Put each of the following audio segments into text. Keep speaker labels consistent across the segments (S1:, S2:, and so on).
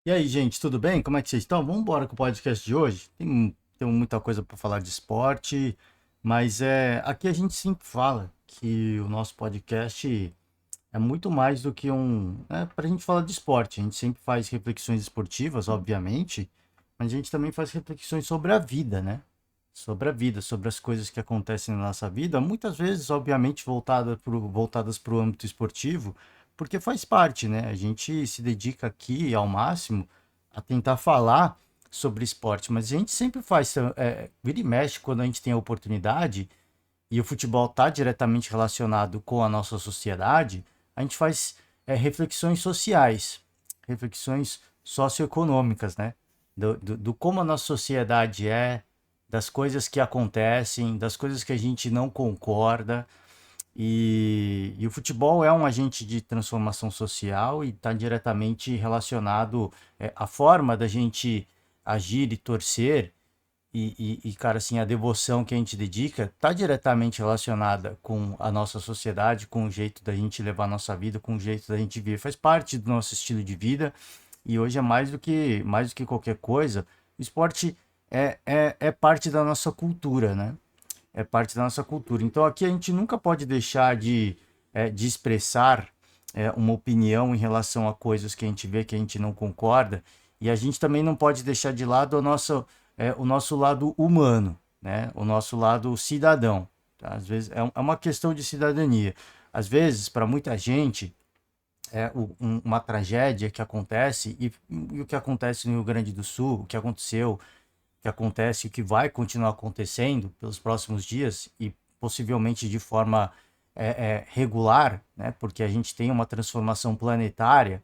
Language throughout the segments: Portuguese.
S1: E aí, gente, tudo bem? Como é que vocês estão? Vamos embora com o podcast de hoje. Tem muita coisa para falar de esporte, mas aqui a gente sempre fala que o nosso podcast é muito mais do que para a gente falar de esporte. A gente sempre faz reflexões esportivas, obviamente, mas a gente também faz reflexões sobre a vida, né? Sobre a vida, sobre as coisas que acontecem na nossa vida, muitas vezes, obviamente, voltadas para o âmbito esportivo, porque faz parte, né? A gente se dedica aqui ao máximo a tentar falar sobre esporte, mas a gente sempre faz, vira e mexe quando a gente tem a oportunidade, e o futebol está diretamente relacionado com a nossa sociedade, a gente faz reflexões sociais, reflexões socioeconômicas, né? Do como a nossa sociedade das coisas que acontecem, das coisas que a gente não concorda. E o futebol é um agente de transformação social e está diretamente relacionado à forma da gente agir e torcer cara, assim, a devoção que a gente dedica está diretamente relacionada com a nossa sociedade, com o jeito da gente levar a nossa vida, com o jeito da gente viver. Faz parte do nosso estilo de vida e hoje é mais do que qualquer coisa, o esporte é parte da nossa cultura, né? É parte da nossa cultura. Então aqui a gente nunca pode deixar de expressar uma opinião em relação a coisas que a gente vê que a gente não concorda, e a gente também não pode deixar de lado o nosso lado humano, né? O nosso lado cidadão. Tá? Às vezes é uma questão de cidadania. Às vezes, para muita gente, uma tragédia que acontece, e o que acontece no Rio Grande do Sul, o que aconteceu, que acontece e que vai continuar acontecendo pelos próximos dias e possivelmente de forma regular, né? Porque a gente tem uma transformação planetária.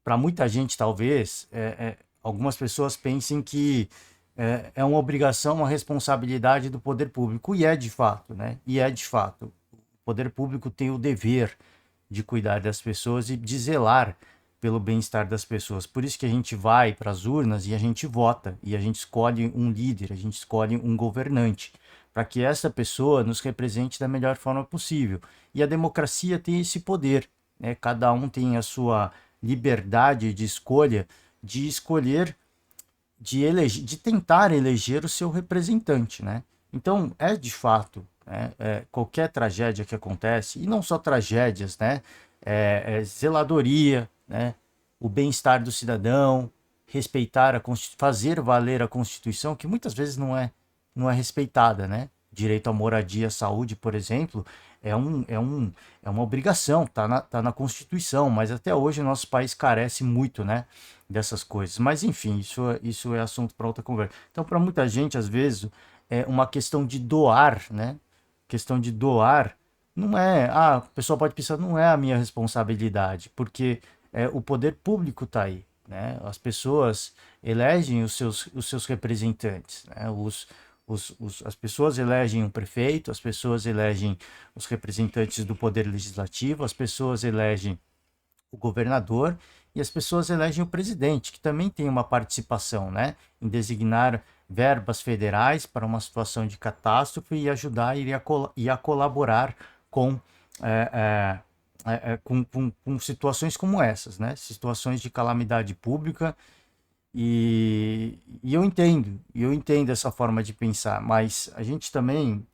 S1: Para muita gente, talvez, algumas pessoas pensem que é uma obrigação, uma responsabilidade do poder público, e é de fato, né? E é de fato. O poder público tem o dever de cuidar das pessoas e de zelar pelo bem-estar das pessoas. Por isso que a gente vai para as urnas e a gente vota, e a gente escolhe um líder, a gente escolhe um governante, para que essa pessoa nos represente da melhor forma possível. E a democracia tem esse poder, né? Cada um tem a sua liberdade de escolher, de tentar eleger o seu representante, né? Então, é de fato, né, qualquer tragédia que acontece, e não só tragédias, né? Zeladoria, né? O bem-estar do cidadão, respeitar fazer valer a Constituição, que muitas vezes não é respeitada, né? Direito à moradia, à saúde, por exemplo, é, um, é, um, é uma obrigação, tá na Constituição, mas até hoje o nosso país carece muito, né, dessas coisas. Mas enfim, isso é assunto para outra conversa. Então, para muita gente, às vezes, é uma questão de doar, né? Questão de doar não é. Ah, o pessoal pode pensar, não é a minha responsabilidade, porque o poder público está aí. Né? As pessoas elegem os seus representantes. Né? As pessoas elegem um prefeito, as pessoas elegem os representantes do poder legislativo, as pessoas elegem o governador e as pessoas elegem o presidente, que também tem uma participação, né, em designar verbas federais para uma situação de catástrofe e ajudar e a colaborar com, é, com situações como essas, né, situações de calamidade pública. E eu entendo essa forma de pensar, mas a gente também,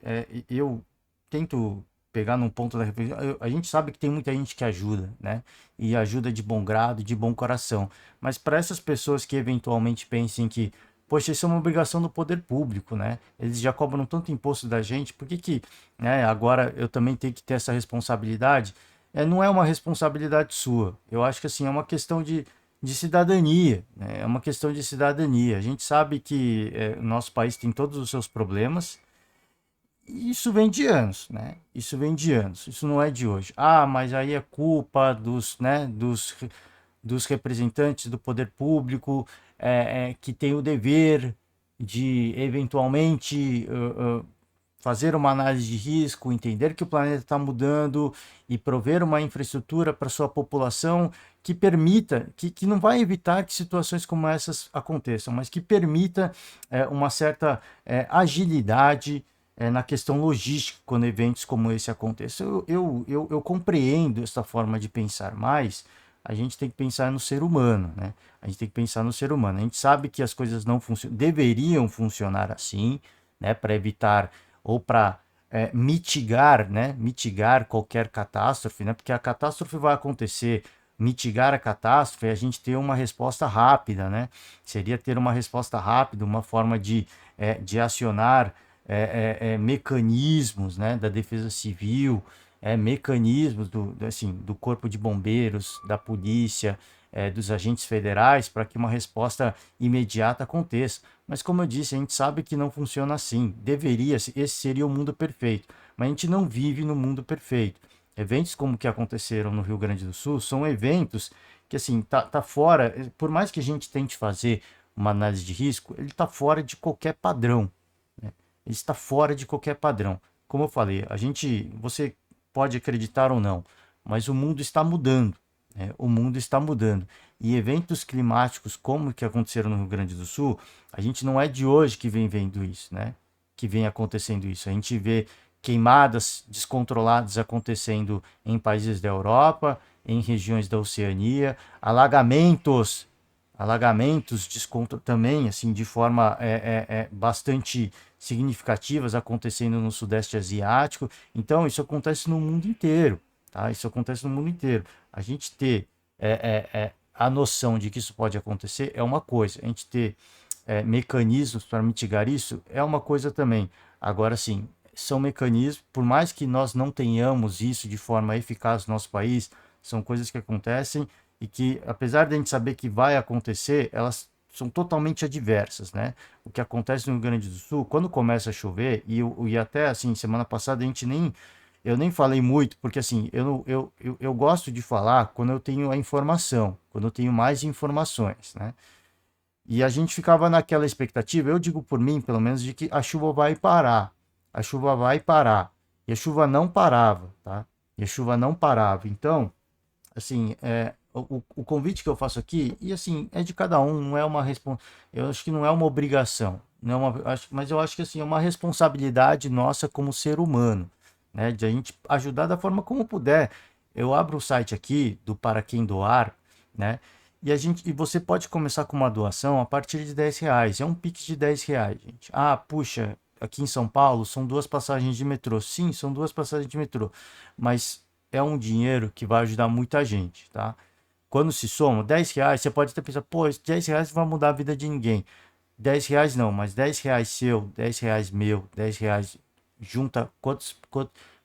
S1: eu tento pegar num ponto da reflexão, a gente sabe que tem muita gente que ajuda, né? E ajuda de bom grado, de bom coração. Mas para essas pessoas que eventualmente pensem que, poxa, isso é uma obrigação do poder público, né? Eles já cobram tanto imposto da gente, por que que, né, agora eu também tenho que ter essa responsabilidade? Não é uma responsabilidade sua. Eu acho que assim, é uma questão de cidadania, né? É uma questão de cidadania. A gente sabe que o nosso país tem todos os seus problemas, e isso vem de anos, né? Isso vem de anos, isso não é de hoje. Ah, mas aí é culpa dos representantes do poder público, que tem o dever de eventualmente fazer uma análise de risco, entender que o planeta está mudando e prover uma infraestrutura para sua população que permita, que não vai evitar que situações como essas aconteçam, mas que permita uma certa agilidade na questão logística quando eventos como esse aconteçam. Eu compreendo essa forma de pensar mais, a gente tem que pensar no ser humano, né? A gente tem que pensar no ser humano. A gente sabe que as coisas não funcionam, deveriam funcionar assim, né? Para evitar ou para mitigar, né? Mitigar qualquer catástrofe, né? Porque a catástrofe vai acontecer. Mitigar a catástrofe é a gente ter uma resposta rápida, né? Seria ter uma resposta rápida, uma forma de acionar mecanismos, né, da defesa civil, mecanismos assim, do corpo de bombeiros, da polícia, dos agentes federais, para que uma resposta imediata aconteça. Mas como eu disse, a gente sabe que não funciona assim. Deveria, esse seria o mundo perfeito. Mas a gente não vive no mundo perfeito. Eventos como que aconteceram no Rio Grande do Sul são eventos que assim tá fora, por mais que a gente tente fazer uma análise de risco, ele está fora de qualquer padrão, né? Ele está fora de qualquer padrão. Como eu falei, você pode acreditar ou não, mas o mundo está mudando, né? O mundo está mudando. E eventos climáticos como que aconteceram no Rio Grande do Sul, a gente não é de hoje que vem vendo isso, né? Que vem acontecendo isso. A gente vê queimadas descontroladas acontecendo em países da Europa, em regiões da Oceania, alagamentos também, assim, de forma bastante significativas acontecendo no Sudeste Asiático. Então, isso acontece no mundo inteiro, tá? Isso acontece no mundo inteiro. A gente ter a noção de que isso pode acontecer é uma coisa, a gente ter mecanismos para mitigar isso é uma coisa também. Agora, sim, são mecanismos, por mais que nós não tenhamos isso de forma eficaz no nosso país, são coisas que acontecem e que, apesar de a gente saber que vai acontecer, elas são totalmente adversas, né? O que acontece no Rio Grande do Sul, quando começa a chover, e até assim, semana passada eu nem falei muito, porque assim, eu gosto de falar quando eu tenho a informação, quando eu tenho mais informações, né? E a gente ficava naquela expectativa, eu digo por mim, pelo menos, de que a chuva vai parar. A chuva vai parar. E a chuva não parava, tá? E a chuva não parava. Então, assim, o convite que eu faço aqui, e assim, é de cada um, não é uma eu acho que não é uma obrigação, não é mas eu acho que assim, é uma responsabilidade nossa como ser humano, né? De a gente ajudar da forma como puder. Eu abro o site aqui do Para Quem Doar, né? E você pode começar com uma doação a partir de R$ 10. É um Pix de R$ 10, gente. Ah, puxa, aqui em São Paulo são 2 passagens de metrô. Sim, são 2 passagens de metrô. Mas é um dinheiro que vai ajudar muita gente, tá? Quando se soma R$ 10, você pode até pensar, pô, R$ 10 não vai mudar a vida de ninguém. R$ 10 não, mas R$ 10 seu, R$ 10 meu, R$ 10 junta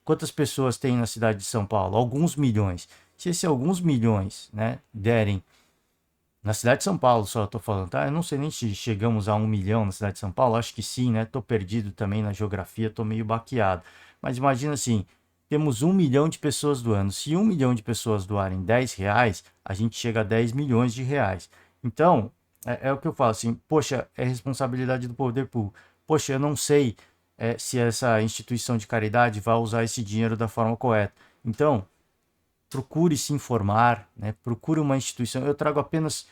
S1: quantas pessoas tem na cidade de São Paulo? Alguns milhões. Se esses alguns milhões, né, derem na cidade de São Paulo, só eu tô falando, tá? Eu não sei nem se chegamos a 1 milhão na cidade de São Paulo, acho que sim, né? Tô perdido também na geografia, tô meio baqueado. Mas imagina assim, temos 1 milhão de pessoas doando. Se 1 milhão de pessoas doarem R$ 10, a gente chega a 10 milhões de reais. Então, é o que eu falo assim, poxa, é responsabilidade do poder público. Poxa, eu não sei se essa instituição de caridade vai usar esse dinheiro da forma correta. Então, procure se informar, né? Procure uma instituição. Eu trago apenas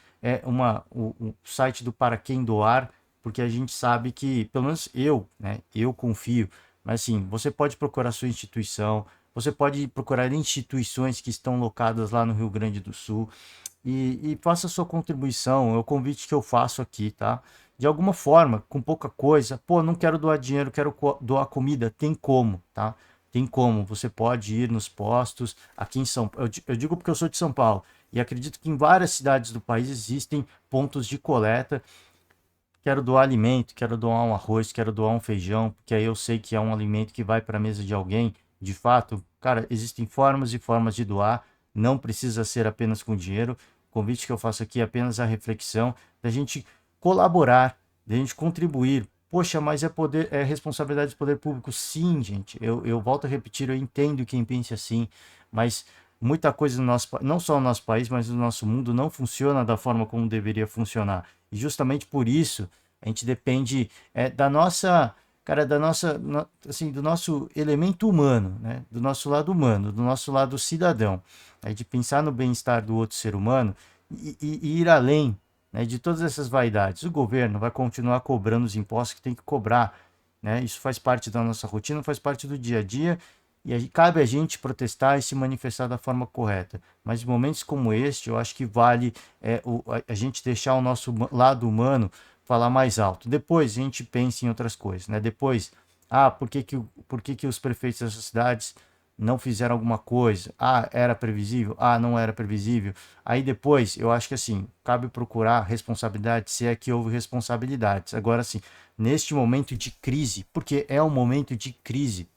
S1: o site do Para Quem Doar, porque a gente sabe que, pelo menos eu, né? Eu confio. Mas assim, você pode procurar sua instituição, você pode procurar instituições que estão locadas lá no Rio Grande do Sul e faça sua contribuição. É o convite que eu faço aqui, tá? De alguma forma, com pouca coisa, pô, não quero doar dinheiro, quero doar comida, tem como, tá? Tem como, você pode ir nos postos aqui em São Paulo. Eu digo porque eu sou de São Paulo e acredito que em várias cidades do país existem pontos de coleta. Quero doar alimento, quero doar um arroz, quero doar um feijão, porque aí eu sei que é um alimento que vai para a mesa de alguém. De fato, cara, existem formas e formas de doar, não precisa ser apenas com dinheiro. O convite que eu faço aqui é apenas a reflexão da gente colaborar, da gente contribuir. Poxa, mas é responsabilidade do poder público? Sim, gente. Eu volto a repetir, eu entendo quem pensa assim, mas muita coisa no não só no nosso país, mas no nosso mundo não funciona da forma como deveria funcionar. E justamente por isso a gente depende da nossa, cara, assim, do nosso elemento humano, né? Do nosso lado humano, do nosso lado cidadão, de pensar no bem-estar do outro ser humano e ir além, né, de todas essas vaidades. O governo vai continuar cobrando os impostos que tem que cobrar, né? Isso faz parte da nossa rotina, faz parte do dia a dia E cabe a gente protestar e se manifestar da forma correta. Mas em momentos como este, eu acho que vale a gente deixar o nosso lado humano falar mais alto. Depois a gente pensa em outras coisas, né? Depois, por que que os prefeitos dessas cidades não fizeram alguma coisa? Ah, era previsível? Ah, não era previsível? Aí depois, eu acho que assim, cabe procurar responsabilidade, se é que houve responsabilidades. Agora, assim, neste momento de crise, porque é um momento de crise,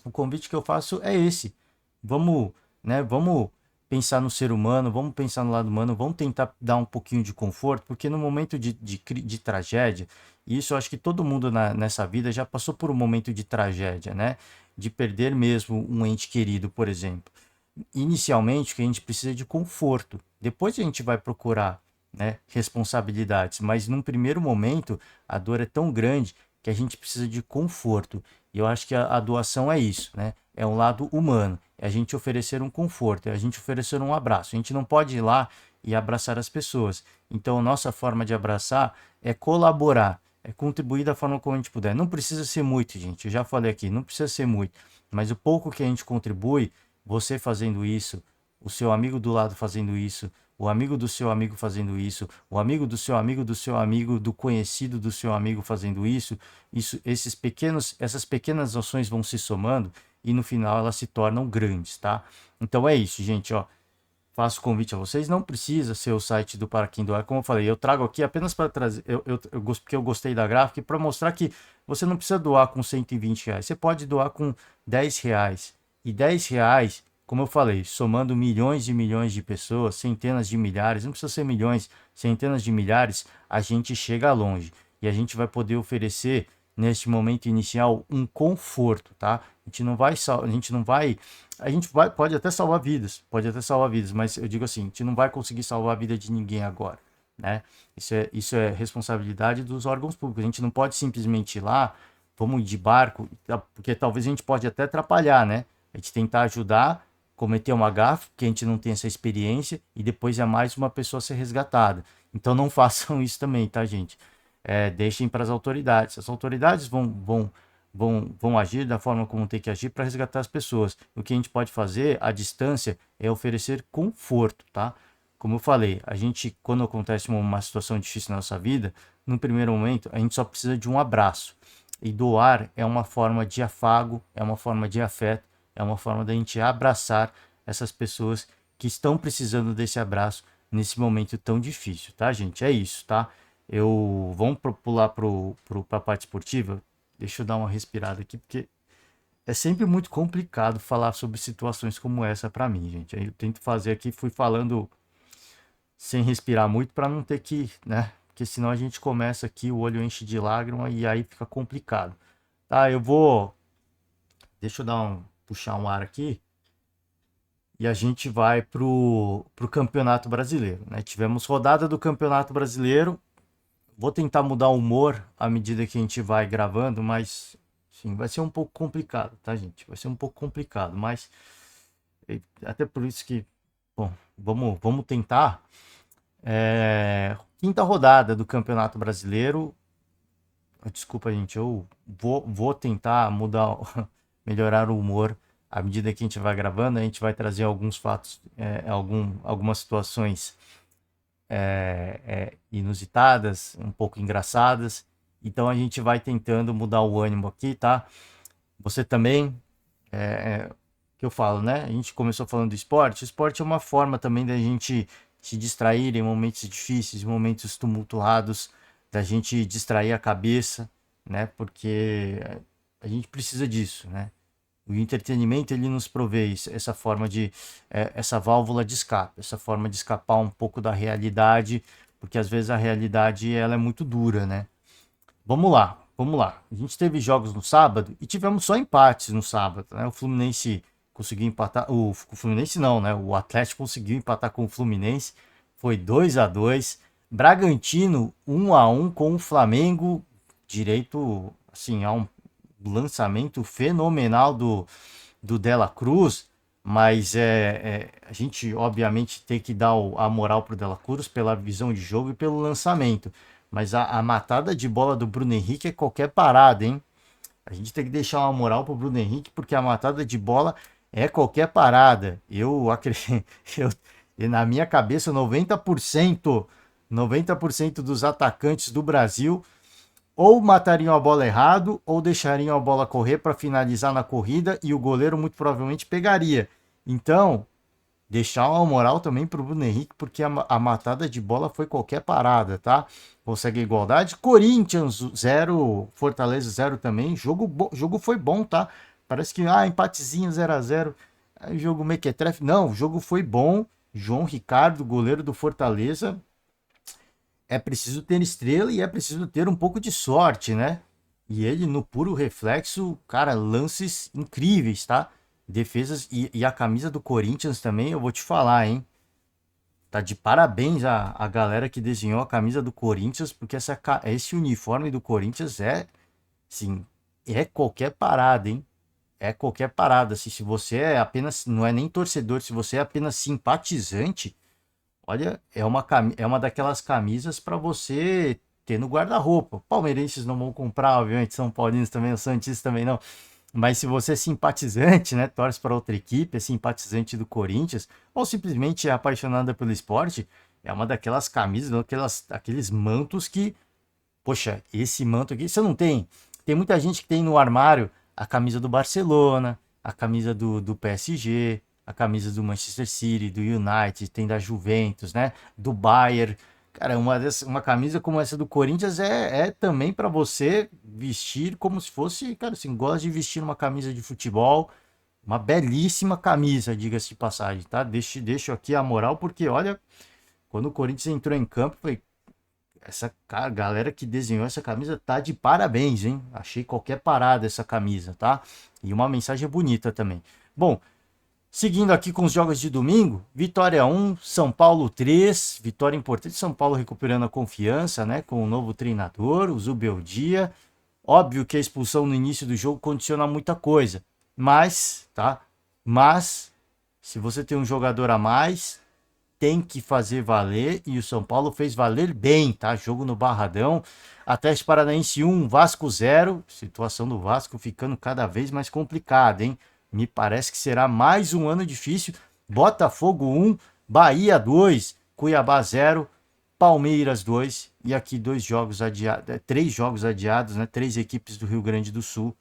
S1: o convite que eu faço é esse. Vamos, né, vamos pensar no ser humano, vamos pensar no lado humano, vamos tentar dar um pouquinho de conforto, porque no momento de tragédia, e isso eu acho que todo mundo nessa vida já passou por um momento de tragédia, né? De perder mesmo um ente querido, por exemplo. Inicialmente, o que a gente precisa é de conforto. Depois a gente vai procurar, né, responsabilidades, mas num primeiro momento a dor é tão grande que a gente precisa de conforto. E eu acho que a doação é isso, né? É um lado humano, é a gente oferecer um conforto, é a gente oferecer um abraço. A gente não pode ir lá e abraçar as pessoas. Então, a nossa forma de abraçar é colaborar, é contribuir da forma como a gente puder. Não precisa ser muito, gente. Eu já falei aqui, não precisa ser muito, mas o pouco que a gente contribui, você fazendo isso, o seu amigo do lado fazendo isso, o amigo do seu amigo fazendo isso, o amigo do seu amigo do seu amigo, do conhecido do seu amigo fazendo isso, essas pequenas ações vão se somando e no final elas se tornam grandes, tá? Então é isso, gente, ó. Faço convite a vocês, não precisa ser o site do Para Quem Doar, como eu falei, eu trago aqui apenas para trazer, porque eu gostei da gráfica e para mostrar que você não precisa doar com R$ 120, você pode doar com R$ 10. E R$ 10, como eu falei, somando milhões e milhões de pessoas, centenas de milhares, não precisa ser milhões, centenas de milhares, a gente chega longe. E a gente vai poder oferecer, neste momento inicial, um conforto, tá? A gente pode até salvar vidas, mas eu digo assim, a gente não vai conseguir salvar a vida de ninguém agora, né? Isso é responsabilidade dos órgãos públicos. A gente não pode simplesmente ir lá, vamos de barco, porque talvez a gente pode até atrapalhar, né? A gente tentar ajudar, cometer uma gafe, porque a gente não tem essa experiência, e depois é mais uma pessoa a ser resgatada. Então não façam isso também, tá, gente? Deixem para as autoridades. As autoridades vão agir da forma como tem que agir para resgatar as pessoas. O que a gente pode fazer à distância é oferecer conforto, tá? Como eu falei, a gente, quando acontece uma situação difícil na nossa vida, no primeiro momento, a gente só precisa de um abraço. E doar é uma forma de afago, é uma forma de afeto, é uma forma da gente abraçar essas pessoas que estão precisando desse abraço nesse momento tão difícil, tá, gente? É isso, tá? Vamos pular para a parte esportiva. Deixa eu dar uma respirada aqui, porque é sempre muito complicado falar sobre situações como essa para mim, gente. Aí eu tento fazer aqui, fui falando sem respirar muito para não ter que, né? Porque senão a gente começa aqui, o olho enche de lágrima e aí fica complicado. Tá, deixa eu puxar um ar aqui e a gente vai pro Campeonato Brasileiro, né? Tivemos rodada do Campeonato Brasileiro. Vou tentar mudar o humor à medida que a gente vai gravando, mas sim, vai ser um pouco complicado, tá, gente? Vai ser um pouco complicado, mas até por isso que, bom, vamos tentar. Quinta rodada do Campeonato Brasileiro. Desculpa, gente, eu vou tentar mudar, melhorar o humor à medida que a gente vai gravando. A gente vai trazer alguns fatos, algumas situações inusitadas, um pouco engraçadas. Então a gente vai tentando mudar o ânimo aqui, tá? Você também, que eu falo, né? A gente começou falando do esporte. O esporte é uma forma também da gente se distrair em momentos difíceis, em momentos tumultuados, da gente distrair a cabeça, né? Porque a gente precisa disso, né? O entretenimento ele nos provê essa forma essa válvula de escape, essa forma de escapar um pouco da realidade, porque às vezes a realidade ela é muito dura, né? Vamos lá, vamos lá. A gente teve jogos no sábado e tivemos só empates no sábado, né? O Fluminense conseguiu empatar, o Fluminense não, né? O Atlético conseguiu empatar com o Fluminense, foi 2-2. Bragantino 1-1 com o Flamengo, direito assim a um lançamento fenomenal do Dela Cruz, mas a gente obviamente tem que dar a moral pro Dela Cruz pela visão de jogo e pelo lançamento. Mas a matada de bola do Bruno Henrique é qualquer parada, hein? A gente tem que deixar uma moral pro Bruno Henrique, porque a matada de bola é qualquer parada. Eu acredito, na minha cabeça, 90% dos atacantes do Brasil ou matariam a bola errado ou deixariam a bola correr para finalizar na corrida e o goleiro muito provavelmente pegaria. Então, deixar uma moral também para o Bruno Henrique, porque a matada de bola foi qualquer parada, tá? Consegue igualdade. Corinthians 0, Fortaleza 0 também. Jogo foi bom, tá? Parece que, empatezinho 0-0. Jogo mequetrefe. Não, o jogo foi bom. João Ricardo, goleiro do Fortaleza. É preciso ter estrela e é preciso ter um pouco de sorte, né? E ele, no puro reflexo, cara, lances incríveis, tá? Defesas e a camisa do Corinthians também, eu vou te falar, hein? Tá de parabéns a galera que desenhou a camisa do Corinthians, porque esse uniforme do Corinthians sim, é qualquer parada, hein? É qualquer parada. Se você é apenas, não é nem torcedor, se você é apenas simpatizante, olha, é uma daquelas camisas para você ter no guarda-roupa. Palmeirenses não vão comprar, obviamente, São Paulinos também, os Santistas também não. Mas se você é simpatizante, né, torce para outra equipe, é simpatizante do Corinthians, ou simplesmente é apaixonada pelo esporte, é uma daquelas camisas, aqueles mantos que, poxa, esse manto aqui, você não tem. Tem muita gente que tem no armário a camisa do Barcelona, a camisa do PSG, a camisa do Manchester City, do United, tem da Juventus, né? Do Bayern. Cara, uma camisa como essa do Corinthians é também para você vestir como se fosse, cara, assim, gosta de vestir uma camisa de futebol, uma belíssima camisa, diga-se de passagem, tá? Deixo aqui a moral, porque olha, quando o Corinthians entrou em campo, foi essa galera que desenhou essa camisa tá de parabéns, hein? Achei qualquer parada essa camisa, tá? E uma mensagem bonita também. Bom, seguindo aqui com os jogos de domingo, Vitória 1, São Paulo 3, vitória importante, São Paulo recuperando a confiança, né, com o novo treinador, o Zubeldia. Óbvio que a expulsão no início do jogo condiciona muita coisa, mas, tá? Mas, se você tem um jogador a mais, tem que fazer valer, e o São Paulo fez valer bem, tá? Jogo no Barradão, Atlético Paranaense 1, Vasco 0, situação do Vasco ficando cada vez mais complicada, hein? Me parece que será mais um ano difícil. Botafogo 1, Bahia 2, Cuiabá 0, Palmeiras 2, e aqui três jogos adiados, né? Três equipes do Rio Grande do Sul,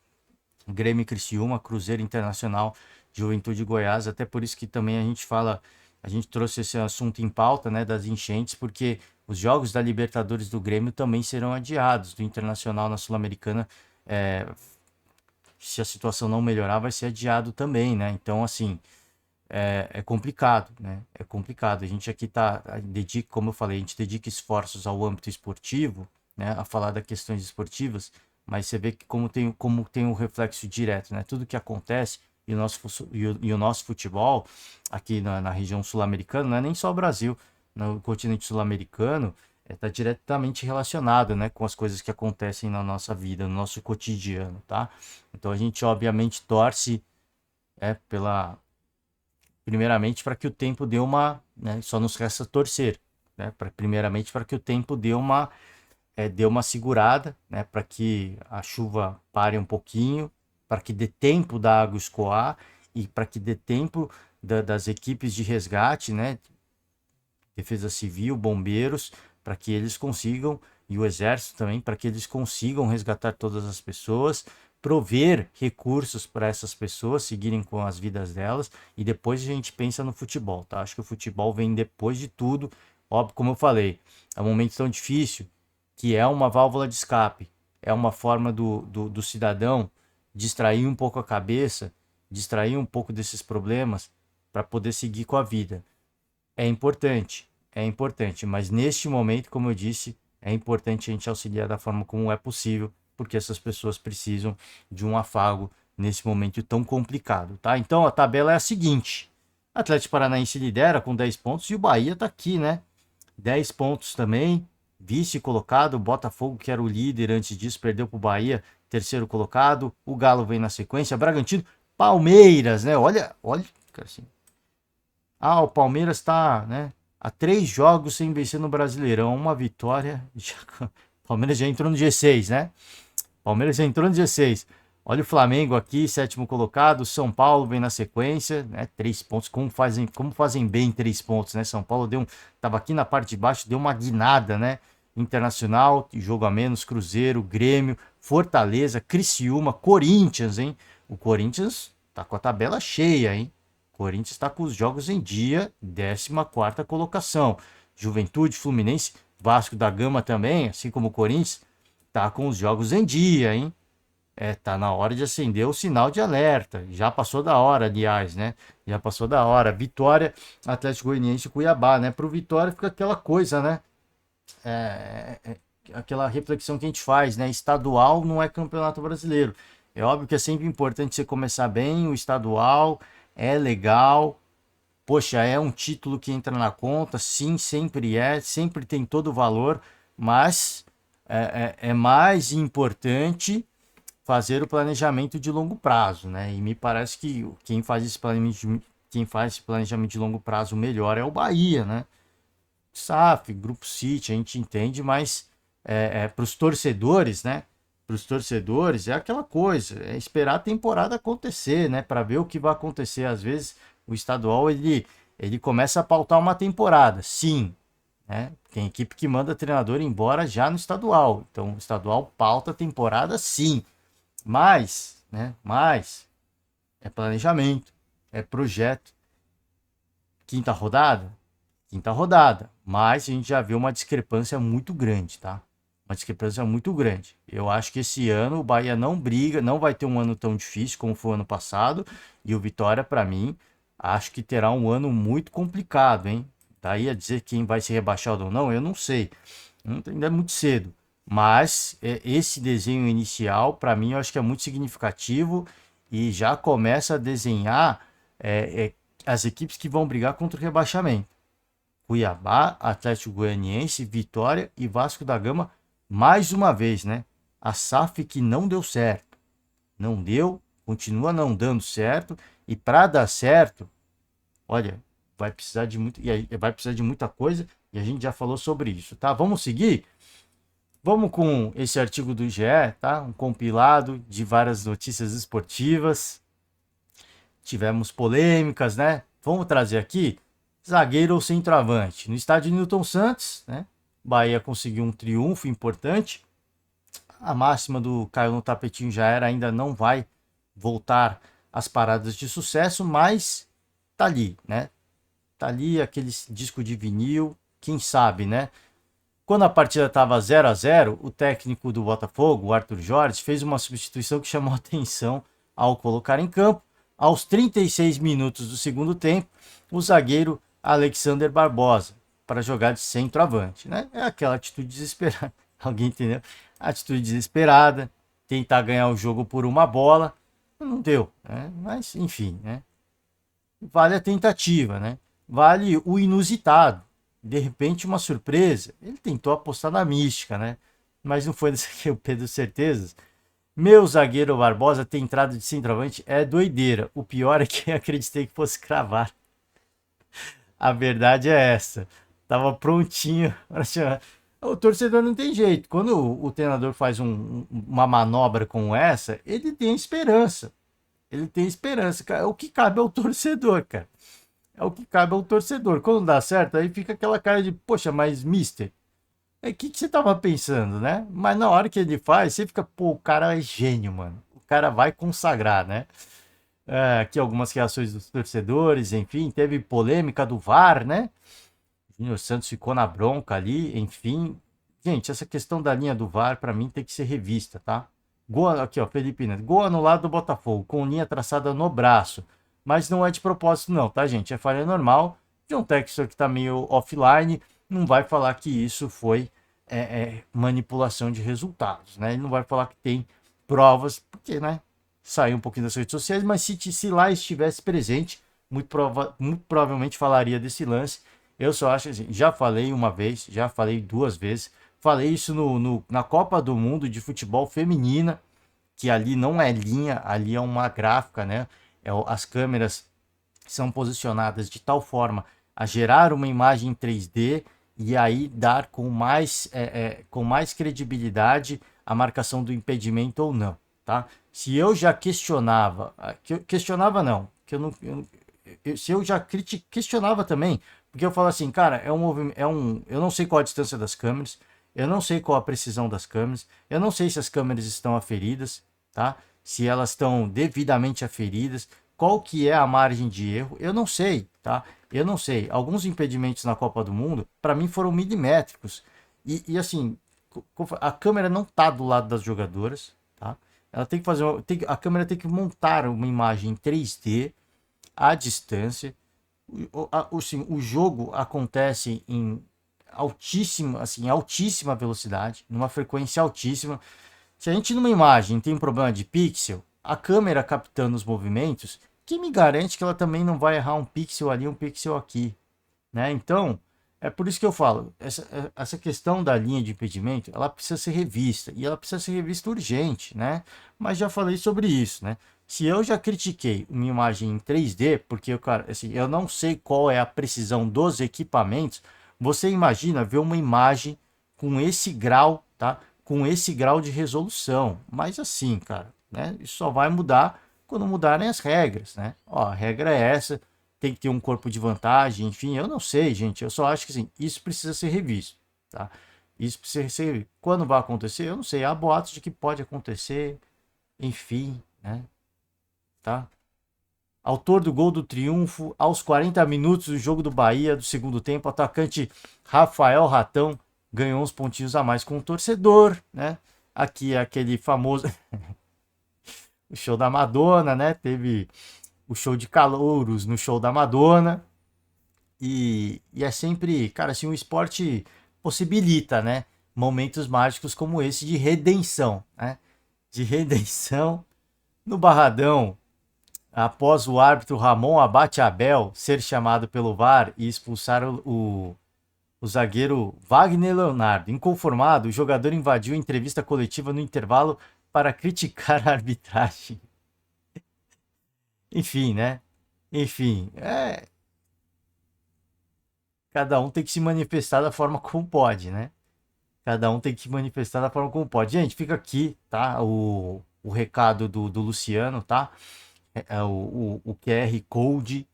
S1: Grêmio e Criciúma, Cruzeiro Internacional, Juventude Goiás, até por isso que também a gente trouxe esse assunto em pauta, né, das enchentes, porque os jogos da Libertadores do Grêmio também serão adiados, do Internacional na Sul-Americana, se a situação não melhorar, vai ser adiado também, né? Então, assim, é complicado, né? É complicado. A gente aqui como eu falei, a gente dedica esforços ao âmbito esportivo, né? A falar das questões esportivas, mas você vê que como tem um reflexo direto, né? Tudo que acontece e o nosso futebol aqui na região sul-americana, não é nem só o Brasil, no continente sul-americano, está diretamente relacionado, né, com as coisas que acontecem na nossa vida, no nosso cotidiano, tá? Então a gente obviamente torce pela primeiramente para que o tempo dê uma, né, só nos resta torcer, né, primeiramente para que o tempo dê uma segurada, né, para que a chuva pare um pouquinho, para que dê tempo da água escoar e para que dê tempo das equipes de resgate, né, Defesa Civil, bombeiros, para que eles consigam, e o Exército também, para que eles consigam resgatar todas as pessoas, prover recursos para essas pessoas seguirem com as vidas delas, e depois a gente pensa no futebol, tá? Acho que o futebol vem depois de tudo, óbvio, como eu falei, é um momento tão difícil que é uma válvula de escape, é uma forma do cidadão distrair um pouco a cabeça, distrair um pouco desses problemas para poder seguir com a vida. É importante, mas neste momento, como eu disse, é importante a gente auxiliar da forma como é possível, porque essas pessoas precisam de um afago nesse momento tão complicado, tá? Então a tabela é a seguinte: Atlético Paranaense lidera com 10 pontos e o Bahia tá aqui, né? 10 pontos também, vice colocado, Botafogo, que era o líder antes disso, perdeu pro Bahia, terceiro colocado, o Galo vem na sequência, Bragantino, Palmeiras, né? Olha, cara, assim, o Palmeiras está, né, há 3 jogos sem vencer no Brasileirão. Uma vitória. O Palmeiras já entrou no G6, né? Palmeiras já entrou no G6. Olha o Flamengo aqui, sétimo colocado. São Paulo vem na sequência, né? 3 pontos. Como fazem bem 3 pontos, né? São Paulo tava aqui na parte de baixo, deu uma guinada, né? Internacional, jogo a menos, Cruzeiro, Grêmio, Fortaleza, Criciúma, Corinthians, hein? O Corinthians tá com a tabela cheia, hein? O Corinthians está com os jogos em dia, 14ª colocação. Juventude, Fluminense, Vasco da Gama também, assim como o Corinthians, tá com os jogos em dia, hein? Tá na hora de acender o sinal de alerta. Já passou da hora, aliás, né? Já passou da hora. Vitória, Atlético Goianiense e Cuiabá, né? Pro Vitória fica aquela coisa, né? Aquela reflexão que a gente faz, né? Estadual não é campeonato brasileiro. É óbvio que é sempre importante você começar bem. O estadual é legal. Poxa, é um título que entra na conta. Sim, sempre tem todo o valor. Mas é mais importante fazer o planejamento de longo prazo, né? E me parece que quem faz esse planejamento de longo prazo melhor é o Bahia, né? SAF, Grupo City, a gente entende, mas para os torcedores, né? Para os torcedores é aquela coisa, é esperar a temporada acontecer, né? Para ver o que vai acontecer. Às vezes o estadual ele começa a pautar uma temporada, sim, né? Tem equipe que manda treinador embora já no estadual, então o estadual pauta a temporada, sim. Mas é planejamento, é projeto. Quinta rodada? Quinta rodada. Mas a gente já viu uma discrepância muito grande, tá? Uma discrepância muito grande. Eu acho que esse ano o Bahia não briga, não vai ter um ano tão difícil como foi o ano passado. E o Vitória, para mim, acho que terá um ano muito complicado, hein? Daí a dizer quem vai ser rebaixado ou não, eu não sei. Ainda é muito cedo. Mas esse desenho inicial, para mim, eu acho que é muito significativo e já começa a desenhar as equipes que vão brigar contra o rebaixamento. Cuiabá, Atlético Goianiense, Vitória e Vasco da Gama, mais uma vez, né? A SAF que não deu certo. Não deu, continua não dando certo. E para dar certo, olha, vai precisar de muito, vai precisar de muita coisa e a gente já falou sobre isso, tá? Vamos seguir? Vamos com esse artigo do GE, tá? Um compilado de várias notícias esportivas. Tivemos polêmicas, né? Vamos trazer aqui zagueiro ou centroavante. No estádio Newton Santos, né? Bahia conseguiu um triunfo importante. A máxima do caiu no tapetinho já era, ainda não vai voltar às paradas de sucesso, mas tá ali, né? Tá ali aquele disco de vinil, quem sabe, né? Quando a partida estava 0-0, o técnico do Botafogo, o Arthur Jorge, fez uma substituição que chamou a atenção ao colocar em campo. Aos 36 minutos do segundo tempo, o zagueiro Alexander Barbosa para jogar de centroavante, né? É aquela atitude desesperada. Alguém entendeu? Atitude desesperada, tentar ganhar o jogo por uma bola, não deu, né? Mas enfim, né? Vale a tentativa, né? Vale o inusitado. De repente, uma surpresa. Ele tentou apostar na mística, né? Mas não foi dessa que o Pedro Certezas. Meu zagueiro Barbosa ter entrado de centroavante é doideira. O pior é que eu acreditei que fosse cravar. A verdade é essa. Tava prontinho para chamar. O torcedor não tem jeito. Quando o treinador faz uma manobra como essa, ele tem esperança. Ele tem esperança. É o que cabe ao torcedor, cara. É o que cabe ao torcedor. Quando dá certo, aí fica aquela cara de, poxa, mas mister, o que você tava pensando, né? Mas na hora que ele faz, você fica, pô, o cara é gênio, mano. O cara vai consagrar, né? Aqui algumas reações dos torcedores, enfim, teve polêmica do VAR, né? Júnior Santos ficou na bronca ali, enfim. Gente, essa questão da linha do VAR, para mim, tem que ser revista, tá? Gol, aqui, ó, Felipe Neto. Gol anulado do Botafogo, com linha traçada no braço. Mas não é de propósito, não, tá, gente? É falha normal. John Textor, que tá meio offline, não vai falar que isso foi manipulação de resultados, né? Ele não vai falar que tem provas, porque, né? Saiu um pouquinho das redes sociais, mas se lá estivesse presente, muito provavelmente falaria desse lance. Eu só acho assim, já falei uma vez, já falei duas vezes, falei isso na Copa do Mundo de Futebol Feminina, que ali não é linha, ali é uma gráfica, né? As câmeras são posicionadas de tal forma a gerar uma imagem 3D e aí dar com mais credibilidade a marcação do impedimento ou não, tá? se eu já questionava, questionava não, que eu não, se eu já questionava também, porque eu falo assim, cara, é um movimento, eu não sei qual a distância das câmeras, eu não sei qual a precisão das câmeras, eu não sei se as câmeras estão aferidas, tá? Se elas estão devidamente aferidas, qual que é a margem de erro, eu não sei, tá? Eu não sei. Alguns impedimentos na Copa do Mundo, para mim, foram milimétricos. E assim, a câmera não tá do lado das jogadoras, tá? Ela tem que fazer, a câmera tem que montar uma imagem em 3D à distância. O jogo acontece em altíssima velocidade, numa frequência altíssima. Se a gente numa imagem tem um problema de pixel, a câmera captando os movimentos, quem me garante que ela também não vai errar um pixel ali, um pixel aqui, né? Então, é por isso que eu falo, essa questão da linha de impedimento, ela precisa ser revista, e ela precisa ser revista urgente, né? Mas já falei sobre isso, né? Se eu já critiquei uma imagem em 3D, porque cara, assim, eu não sei qual é a precisão dos equipamentos, você imagina ver uma imagem com esse grau, tá? Com esse grau de resolução. Mas assim, cara, né? Isso só vai mudar quando mudarem as regras, né? Ó, a regra é essa, tem que ter um corpo de vantagem, enfim, eu não sei, gente. Eu só acho que assim, isso precisa ser revisto, tá? Isso precisa ser revisto. Quando vai acontecer, eu não sei. Há boatos de que pode acontecer, enfim, né? Tá? Autor do gol do triunfo aos 40 minutos do jogo do Bahia do segundo tempo, o atacante Rafael Ratão ganhou uns pontinhos a mais com o torcedor, né? Aqui é aquele famoso o show da Madonna, né? Teve o show de calouros no show da Madonna. E é sempre, cara, assim, o esporte possibilita, né? Momentos mágicos como esse de redenção, né? De redenção no Barradão, após o árbitro Ramon Abate Abel ser chamado pelo VAR e expulsar o zagueiro Wagner Leonardo. Inconformado, o jogador invadiu a entrevista coletiva no intervalo para criticar a arbitragem. Enfim, né? Enfim, cada um tem que se manifestar da forma como pode, né? Cada um tem que se manifestar da forma como pode. Gente, fica aqui, tá? O recado do Luciano, tá? O QR Code.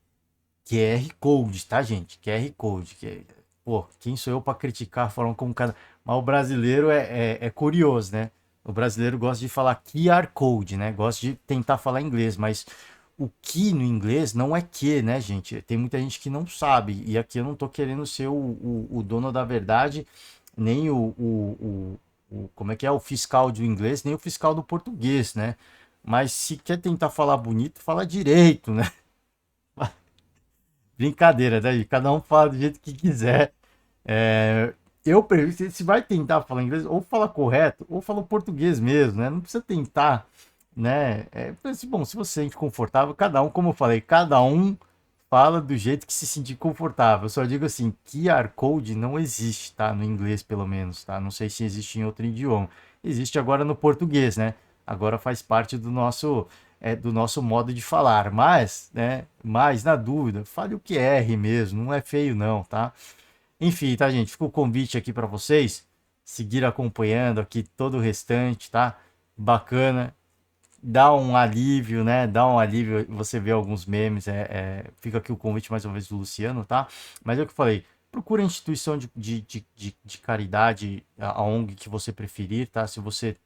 S1: QR Code, tá, gente? QR Code. Pô, quem sou eu para criticar a forma como cada. Mas o brasileiro é curioso, né? O brasileiro gosta de falar QR Code, né? Gosta de tentar falar inglês, mas o que no inglês não é que, né, gente? Tem muita gente que não sabe. E aqui eu não tô querendo ser o dono da verdade, nem como é que é? O fiscal do inglês, nem o fiscal do português, né? Mas se quer tentar falar bonito, fala direito, né? Brincadeira, né? Cada um fala do jeito que quiser. É, eu prefiro, se vai tentar falar inglês, ou fala correto, ou fala português mesmo, né? Não precisa tentar, né? Bom, se você se sente confortável, cada um, como eu falei, cada um fala do jeito que se sentir confortável. Eu só digo assim, QR Code não existe, tá? No inglês, pelo menos, tá? Não sei se existe em outro idioma. Existe agora no português, né? Agora faz parte do nosso modo de falar, mas, né? Mas na dúvida, fale o que é R mesmo, não é feio não, tá? Enfim, tá, gente? Fica o convite aqui para vocês seguir acompanhando aqui todo o restante, tá? Bacana. Dá um alívio, né? Dá um alívio você vê alguns memes. Fica aqui o convite mais uma vez do Luciano, tá? Mas é o que eu falei. Procure a instituição de caridade, a ONG que você preferir, tá? Se você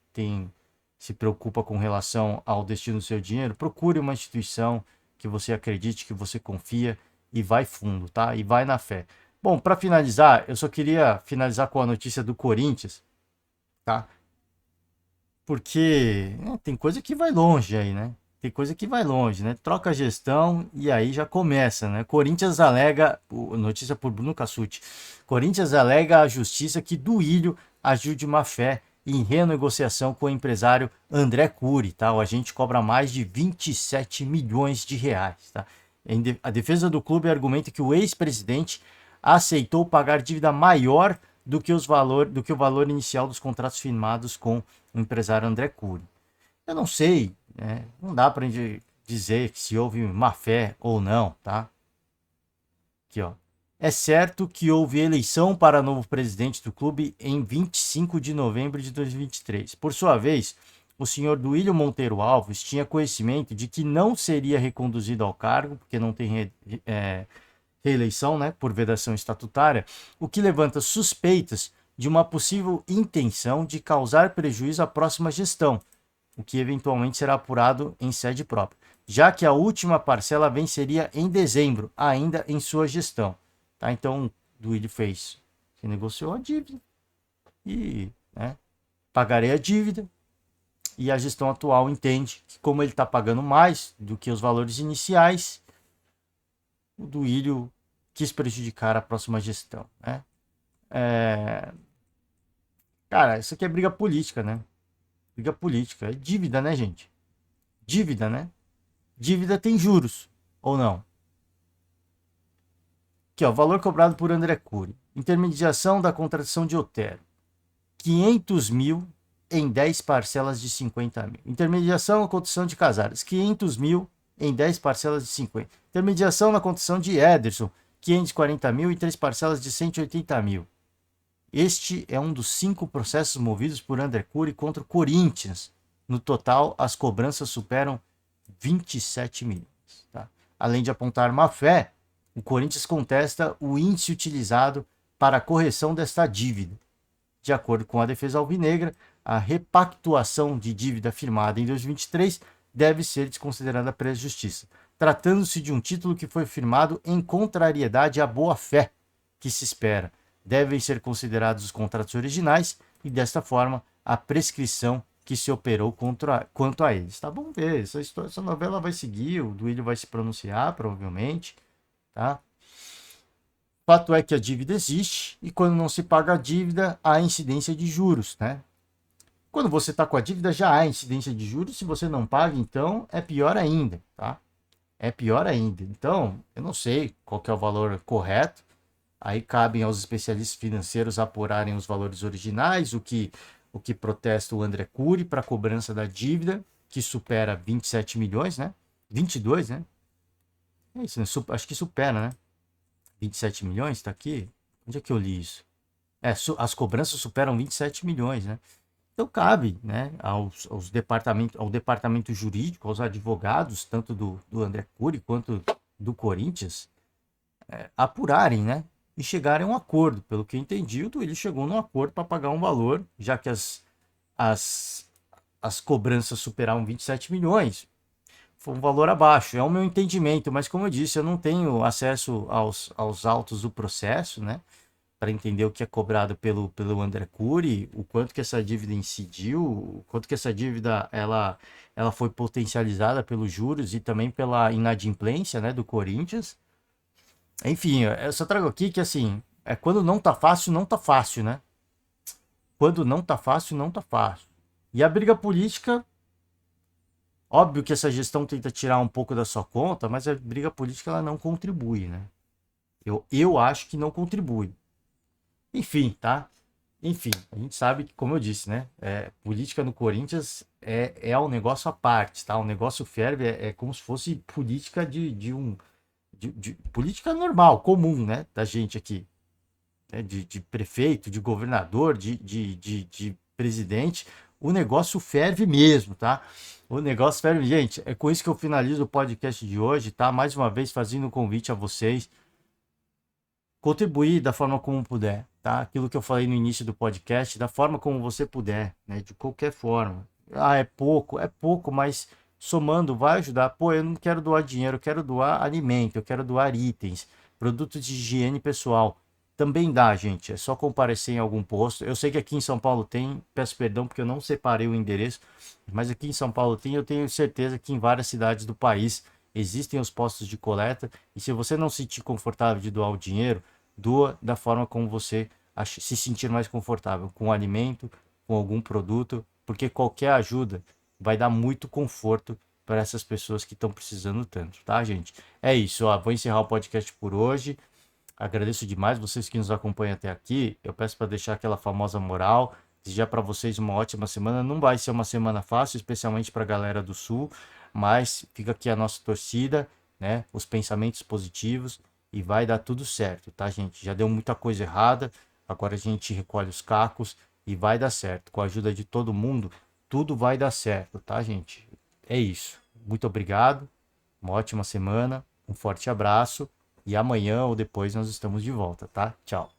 S1: se preocupa com relação ao destino do seu dinheiro, procure uma instituição que você acredite, que você confia e vai fundo, tá? E vai na fé. Bom, para finalizar, eu só queria finalizar com a notícia do Corinthians, tá? Porque tem coisa que vai longe aí, né? Tem coisa que vai longe, né? Troca a gestão e aí já começa, né? Corinthians alega, notícia por Bruno Cassucci, Corinthians alega à justiça que Duílio agiu de má fé em renegociação com o empresário André Cury, tá? O agente cobra mais de 27 milhões de reais, tá? A defesa do clube argumenta que o ex-presidente aceitou pagar dívida maior do que o valor inicial dos contratos firmados com o empresário André Cury. Eu não sei, né? Não dá para dizer se houve má fé ou não, tá? Aqui, ó. É certo que houve eleição para novo presidente do clube em 25 de novembro de 2023. Por sua vez, o senhor Duílio Monteiro Alves tinha conhecimento de que não seria reconduzido ao cargo, porque não tem reeleição, né, por vedação estatutária, o que levanta suspeitas de uma possível intenção de causar prejuízo à próxima gestão, o que eventualmente será apurado em sede própria, já que a última parcela venceria em dezembro, ainda em sua gestão. Tá? Então, Duílio fez, se negociou a dívida e, né, pagarei a dívida, e a gestão atual entende que, como ele está pagando mais do que os valores iniciais, o Duílio quis prejudicar a próxima gestão. Né? Cara, isso aqui é briga política, né? Briga política. É dívida, né, gente? Dívida, né? Dívida tem juros, ou não? Aqui, ó, valor cobrado por André Cury. Intermediação da contratação de Otero. 500 mil em 10 parcelas de 50 mil. Intermediação na condição de Casares, 500 mil em 10 parcelas de 50. Intermediação na condição de Ederson, 540 mil em 3 parcelas de 180 mil. Este é um dos 5 processos movidos por André Cury contra o Corinthians. No total, as cobranças superam 27 milhões. Tá? Além de apontar má fé, o Corinthians contesta o índice utilizado para a correção desta dívida. De acordo com a defesa alvinegra, a repactuação de dívida firmada em 2023 deve ser desconsiderada pela Justiça, tratando-se de um título que foi firmado em contrariedade à boa-fé que se espera. Devem ser considerados os contratos originais e, desta forma, a prescrição que se operou quanto a eles. Tá, vamos ver. Essa novela vai seguir, o Duílio vai se pronunciar, provavelmente. Tá? Fato é que a dívida existe e quando não se paga a dívida, há incidência de juros, né? Quando você está com a dívida, já há incidência de juros. Se você não paga, então, é pior ainda, tá? É pior ainda. Então, eu não sei qual que é o valor correto. Aí cabem aos especialistas financeiros apurarem os valores originais, o que protesta o André Cury para a cobrança da dívida, que supera 27 milhões, né? 22, né? É isso, né? Acho que supera, né? 27 milhões, está aqui? Onde é que eu li isso? As cobranças superam 27 milhões, né? Então cabe, né, ao departamento jurídico, aos advogados, tanto do André Cury quanto do Corinthians, apurarem, né? E chegarem a um acordo. Pelo que eu entendi, o Duílio chegou num acordo para pagar um valor, já que as cobranças superaram 27 milhões. Foi um valor abaixo, é o meu entendimento, mas como eu disse, eu não tenho acesso aos autos do processo, né? Para entender o que é cobrado pelo André Cury, o quanto que essa dívida incidiu, o quanto que essa dívida ela foi potencializada pelos juros e também pela inadimplência, né, do Corinthians. Enfim, eu só trago aqui que assim, quando não tá fácil, né? Quando não tá fácil, não tá fácil. E a briga política, óbvio que essa gestão tenta tirar um pouco da sua conta, mas a briga política ela não contribui, né? Eu acho que não contribui. Enfim, tá? Enfim, a gente sabe que, como eu disse, né? Política no Corinthians é um negócio à parte, tá? O negócio ferve, é como se fosse política de política normal, comum, né? Da gente aqui. Né? De prefeito, de governador, de presidente. O negócio ferve mesmo, tá? O negócio ferve. Gente, é com isso que eu finalizo o podcast de hoje, tá? Mais uma vez fazendo um convite a vocês. Contribuir da forma como puder, tá? Aquilo que eu falei no início do podcast, da forma como você puder, né? De qualquer forma. É pouco, mas somando vai ajudar. Pô, eu não quero doar dinheiro, eu quero doar alimento, eu quero doar itens, produtos de higiene pessoal. Também dá, gente. É só comparecer em algum posto. Eu sei que aqui em São Paulo tem, peço perdão porque eu não separei o endereço, mas aqui em São Paulo tem, eu tenho certeza que em várias cidades do país existem os postos de coleta. E se você não se sentir confortável de doar o dinheiro, doa da forma como você se sentir mais confortável, com alimento, com algum produto, porque qualquer ajuda vai dar muito conforto para essas pessoas que estão precisando tanto, tá, gente? É isso, ó, vou encerrar o podcast por hoje. Agradeço demais vocês que nos acompanham até aqui. Eu peço para deixar aquela famosa moral, desejar para vocês uma ótima semana. Não vai ser uma semana fácil, especialmente para a galera do Sul, mas fica aqui a nossa torcida, né? Os pensamentos positivos e vai dar tudo certo, tá, gente? Já deu muita coisa errada, agora a gente recolhe os cacos e vai dar certo. Com a ajuda de todo mundo, tudo vai dar certo, tá, gente? É isso. Muito obrigado. Uma ótima semana. Um forte abraço. E amanhã ou depois nós estamos de volta, tá? Tchau.